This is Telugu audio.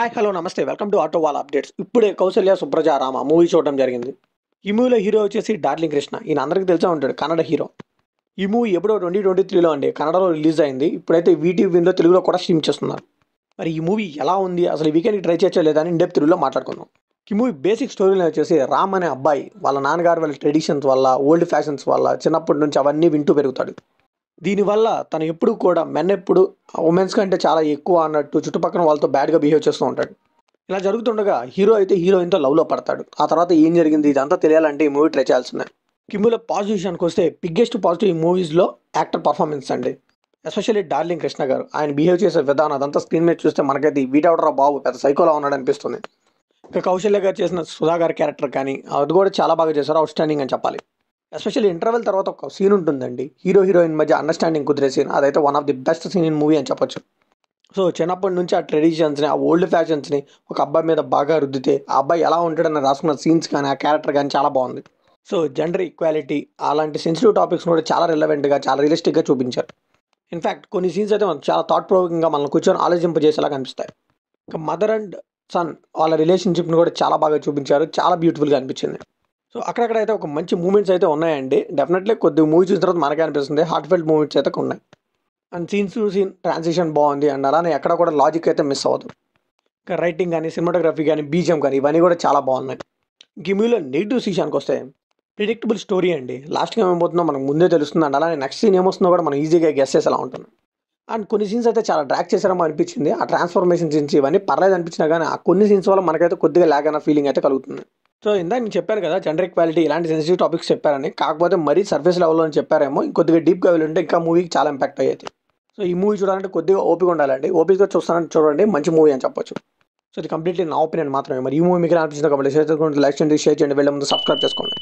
హాయ్ హలో నమస్తే welcome to auto wall updates. ఇప్పుడే కౌసల్య సుప్రజ రామ మూవీ చూడడం జరిగింది. ఈ మూవీలో హీరో వచ్చేసి డార్లింగ్ కృష్ణ. ఈయన అందరికీ తెలిసే ఉంటాడు, కన్నడ హీరో. ఈ మూవీ ఎప్పుడో 2023లో అండి కన్నడలో రిలీజ్ అయింది. ఇప్పుడైతే వీటీవీలో తెలుగులో కూడా స్ట్రీమ్ చేస్తున్నారు. మరి ఈ మూవీ ఎలా ఉంది, అసలు ఈ వీకెండ్కి ట్రై చేయొచ్చా లేదా అని ఇండెప్త్ తెలుగులో మాట్లాడుకుందాం. ఈ మూవీ బేసిక్ స్టోరీలో వచ్చేసి రామ్ అనే అబ్బాయి వాళ్ళ నాన్నగారు వాళ్ళ ట్రెడిషన్స్ వల్ల, ఓల్డ్ ఫ్యాషన్స్ వల్ల చిన్నప్పటి నుంచి అవన్నీ వింటూ పెరుగుతాడు. దీనివల్ల తను ఎప్పుడు కూడా మెన్ ఎప్పుడు ఉమెన్స్ కంటే చాలా ఎక్కువ అన్నట్టు చుట్టుపక్కల వాళ్ళతో బ్యాడ్గా బిహేవ్ చేస్తూ ఉంటాడు. ఇలా జరుగుతుండగా హీరో అయితే హీరోయిన్తో లవ్లో పడతాడు. ఆ తర్వాత ఏం జరిగింది ఇదంతా తెలియాలంటే ఈ మూవీ ట్రై చేయాల్సిందే. ఈ మూవీలో పాజిటివ్ విషయానికి వస్తే బిగ్గెస్ట్ పాజిటివ్ ఈ మూవీస్లో యాక్టర్ పర్ఫార్మెన్స్ అండి. ఎస్పెషల్లీ డార్లింగ్ కృష్ణ గారు ఆయన బిహేవ్ చేసే విధానం అదంతా స్క్రీన్ మీద చూస్తే మనకైతే వీటవడరా బాబు పెద్ద సైకోలా ఉన్నాడు అనిపిస్తుంది. ఇక కౌశల్య గారు చేసిన సుధా గారి క్యారెక్టర్ కానీ అది కూడా చాలా బాగా చేశారు, అవుట్ స్టాండింగ్ అని చెప్పాలి. ఎస్పెషల్లీ ఇంటర్వెల్ తర్వాత ఒక సీన్ ఉంటుందండి, హీరో హీరోయిన్ మధ్య అండర్స్టాండింగ్ కుదిరే సీన్. అదైతే one of the best scene in movie అని చెప్పొచ్చు. సో చిన్నప్పటి నుంచి ఆ ట్రెడిషన్స్ని, ఆ ఓల్డ్ ఫ్యాషన్స్ని ఒక అబ్బాయి మీద బాగా రుద్దితే ఆ అబ్బాయి ఎలా ఉంటాడని రాసుకున్న సీన్స్ కానీ ఆ క్యారెక్టర్ కానీ చాలా బాగుంది. సో జెండర్ ఈక్వాలిటీ అలాంటి సెన్సిటివ్ టాపిక్స్ కూడా చాలా రిలవెంట్గా, చాలా రియలిస్టిక్గా చూపించారు. ఇన్ఫ్యాక్ట్ కొన్ని సీన్స్ అయితే మనకు చాలా థాట్ ప్రొవోకింగ్గా మనల్ని కూర్చొని ఆలోచింపజేసేలా కనిపిస్తాయి. ఇంకా మదర్ అండ్ సన్ వాళ్ళ రిలేషన్షిప్ని కూడా చాలా బాగా చూపించారు, చాలా బ్యూటిఫుల్గా అనిపించింది. సో అక్కడక్కడైతే ఒక మంచి మూమెంట్స్ అయితే ఉన్నాయండి. డెఫినెట్లీ కొద్ది మూవీ చూసిన తర్వాత మనకే అనిపిస్తుంది హార్ట్ ఫెల్ట్ మూమెంట్స్ అయితే ఉన్నాయి. And scenes to scene transition బాగుంది అండ్ అలానే ఎక్కడ కూడా లాజిక్ అయితే మిస్ అవ్వదు. ఇంకా రైటింగ్ కానీ, సినిమాటోగ్రఫీ కానీ, బీజిఎం కానీ ఇవన్నీ కూడా చాలా బాగున్నాయి. ఈ మూవీలో నెగిటివ్ విషయానికి వస్తే ప్రిడిక్టబుల్ స్టోరీ అండి. లాస్ట్గా ఏమైపోతుందో మనకు ముందే తెలుస్తుంది అండ్ అలానే నెక్స్ట్ సీన్ ఏమొస్తుందో కూడా మనం ఈజీగా గెస్ చేసేలా ఉంటుంది. అండ్ కొన్ని సీన్స్ అయితే చాలా డ్రాక్ చేశారేమో అనిపించింది. ఆ ట్రాన్స్ఫర్మేషన్ సీన్స్ ఇవన్నీ పర్లేదు అనిపించినా కానీ ఆ కొన్ని సీన్స్ వల్ల మనకైతే కొద్దిగా ల్యాగ్ అన్న ఫీలింగ్ అయితే కలుగుతుంది. సో ఇందాక నేను చెప్పాను కదా జెండర్ ఈక్వాలిటీ ఇలాంటి సెన్సిటివ్ టాపిక్స్ చెప్పారని, కాకపోతే మరీ సర్ఫేస్ లెవెల్లో చెప్పారేమో, ఇంకొద్దిగా డీప్గా వెళ్ళి ఇంకా మూవీకి చాలా ఇంపాక్ట్ అయ్యేది. సో ఈ మూవీ చూడాలంటే కొద్దిగా ఓపిక ఉండాలండి. ఓపికగా చూస్తానంటే చూడండి, మంచి మూవీ అని చెప్పొచ్చు. సో ఇది కంప్లీట్లీ నా ఒపీనియన్ మాత్రమే. మరి ఈ మూవీ మీకు అనిపించింది కాబట్టి లైక్ చేయండి, షేర్ చేయండి, వెళ్ళే ముందు సబ్స్క్రైబ్ చేసుకోండి.